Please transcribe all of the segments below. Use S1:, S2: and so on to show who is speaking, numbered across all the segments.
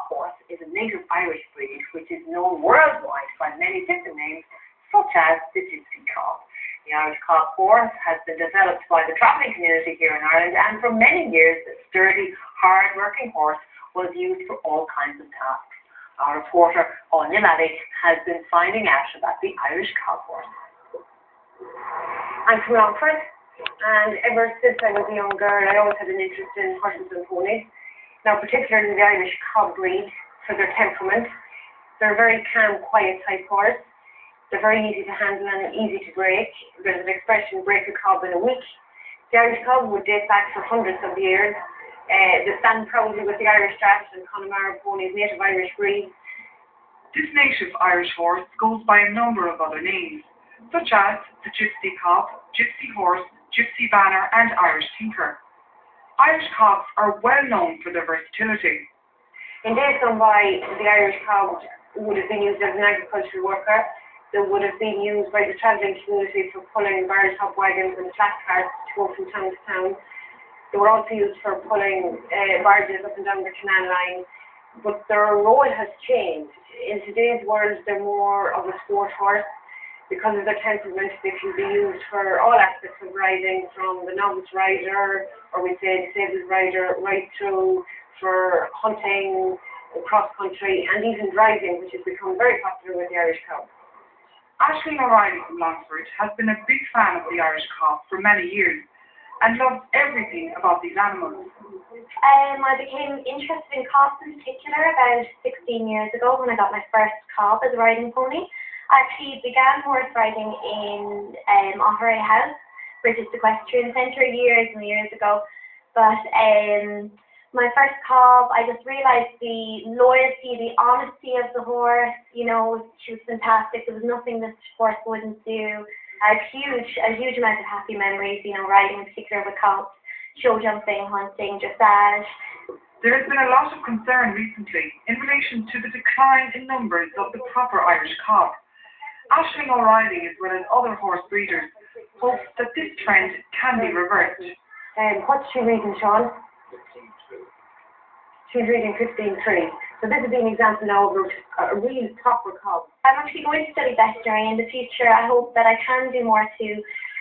S1: cob horse is a native Irish breed which is known worldwide by many different names, such as the gypsy cob. The Irish cob horse has been developed by the travelling community here in Ireland, and for many years the sturdy, hard-working horse was used for all kinds of tasks. Our reporter, Anya Maddy, has been finding out about the Irish cob horse. I'm from Longford, and ever since I was a young girl, I always had an interest in horses and ponies. Now, particularly the Irish cob breed, for their temperament. They're a very calm, quiet type horse. They're very easy to handle and easy to break. There's an expression, break a cob in a week. The Irish cob would date back for hundreds of years. They stand proudly with the Irish straps and Connemara ponies, native Irish breed.
S2: This native Irish horse goes by a number of other names, such as the gypsy cob, gypsy horse, gypsy banner, and Irish tinker. Irish cobs are well known for their versatility.
S1: In days gone by, the Irish cob would have been used as an agricultural worker. They would have been used by the travelling community for pulling barrel top wagons and flat carts to go from town to town. They were also used for pulling barges up and down the canal line. But their role has changed. In today's world, they're more of a sport horse. Because of their temperament, they can be used for all aspects of riding, from the novice rider, or we say disabled rider, right through for hunting, cross-country, and even driving, which has become very popular with the Irish cob.
S2: Aisling O'Reilly from Longford has been a big fan of the Irish cob for many years and loves everything about these animals.
S3: I became interested in cobs in particular about 16 years ago when I got my first cob as a riding pony. I actually began horse riding in Otteray House, British Equestrian Centre, years and years ago. But my first cob, I just realised the loyalty, the honesty of the horse. You know, she was fantastic. There was nothing this horse wouldn't do. I had a huge amount of happy memories, you know, riding in particular with cobs, show jumping, hunting, dressage.
S2: There has been a lot of concern recently in relation to the decline in numbers of the proper Irish cob. Aisling O'Reilly, as well as other horse breeders, hopes that this trend can be reversed.
S1: What's she reading, Sean? She's reading 15.3. So this would be an example now of a real proper cob.
S3: I'm actually going to study veterinary in the future. I hope that I can do more to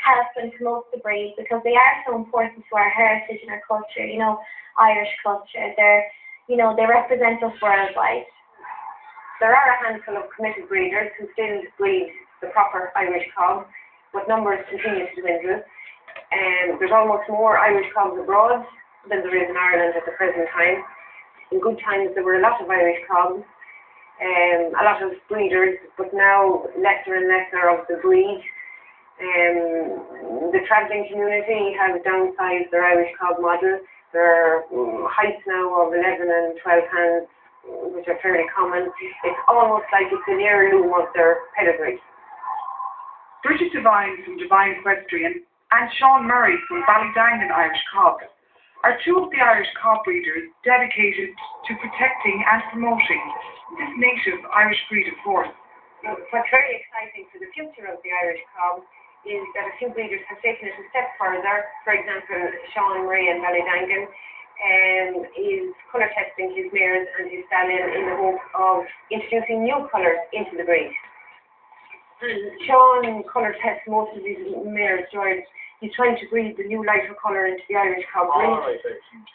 S3: help and promote the breed, because they are so important to our heritage and our culture, you know, Irish culture. They represent us worldwide.
S1: There are a handful of committed breeders who still breed the proper Irish cob, but numbers continue to dwindle. There's almost more Irish cobs abroad than there is in Ireland at the present time. In good times there were a lot of Irish cobs, a lot of breeders, but now lesser and lesser of the breed. The travelling community has downsized their Irish cob model. There are heights now of 11 and 12 hands, which are fairly common. It's almost like it's an heirloom of their pedigree.
S2: Bridget Devine from Devine Equestrian and Sean Murray from Ballydangan Irish Cob are two of the Irish cob breeders dedicated to protecting and promoting this native Irish breed of horse.
S1: What's very exciting for the future of the Irish cob is that a few breeders have taken it a step further. For example, Sean Murray and Ballydangan is colour testing his mares and his stallion in the hope of introducing new colours into the breed. Sean colour tests most of his mares, George. He's trying to breed the new lighter colour into the Irish cob breed.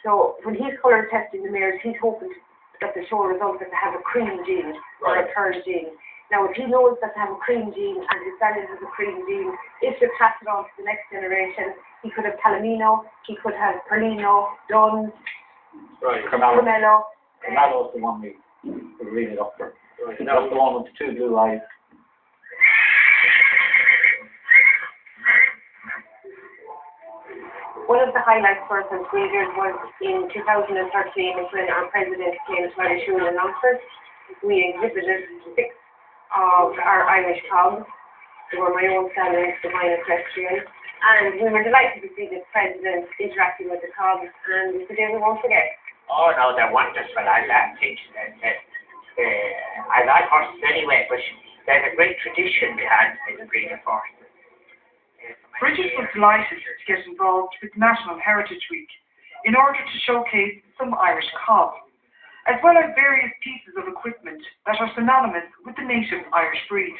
S1: So when he's colour testing the mares, he's hoping that the show results that they have a cream gene or a pearl gene. Now, if he knows that they have a cream gene and his stallion has a cream gene, if they pass it on to the next generation, he could have Palomino, he could have Perlino, Duns, Carmelo.
S4: Carmelo's the one we read it up for. Right. That's the one with the two blue eyes.
S1: One of the highlights for us as breeders was in 2013 when our president came to Irish School in Longford. We exhibited 6 of our Irish cobs. They were my own stallions, Devine Equestrian, and we were delighted to see the president interacting with the cobs, and it's a day we won't forget.
S5: Oh no, they're wonderful. I think I like horses anyway, but there's a great tradition behind the breed of horses.
S2: Bridget was delighted to get involved with National Heritage Week in order to showcase some Irish cob. as well as various pieces of equipment that are synonymous with the native Irish breed.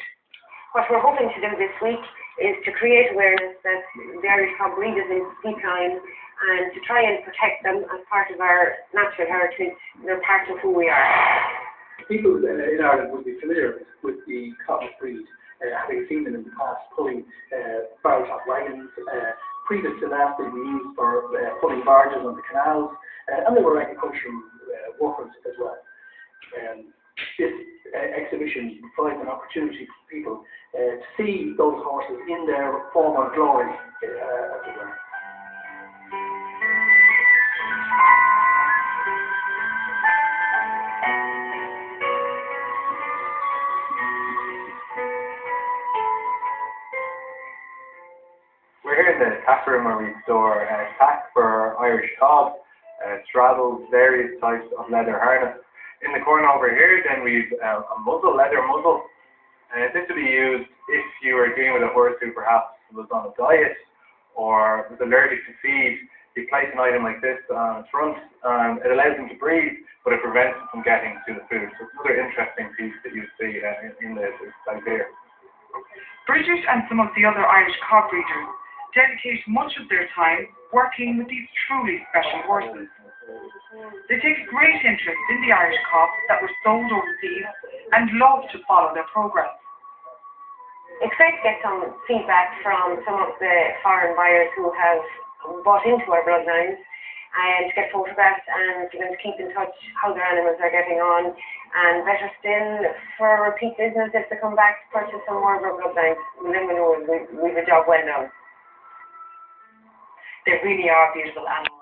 S1: What we're hoping to do this week is to create awareness that the Irish cob breed is in decline and to try and protect them as part of our natural heritage. They're part of who we are.
S6: People in Ireland would be familiar with the cobs breed, having seen them in the past pulling barrel top wagons. Previous to that, they were used for pulling barges on the canals, and they were agricultural workers as well. This exhibition provides an opportunity for people to see those horses in their former glory, as it were.
S7: We're here in the tack room where we store tack for Irish cobs, straddles, various types of leather harness. In the corner over here, then we've a muzzle, leather muzzle. This would be used if you were dealing with a horse who perhaps was on a diet or was allergic to feed. You place an item like this on its front, and it allows them to breathe, but it prevents them from getting to the food. So it's another interesting piece that you see in the site here.
S2: Bridget and some of the other Irish cob breeders dedicate much of their time working with these truly special horses. They take a great interest in the Irish cobs that were sold overseas and love to follow their progress.
S1: It's great to get some feedback from some of the foreign buyers who have bought into our bloodlines and to get photographs and for them to keep in touch how their animals are getting on, and better still for repeat business if they come back to purchase some more of our bloodlines. Then we know we've a job well done.
S2: They really are beautiful animals.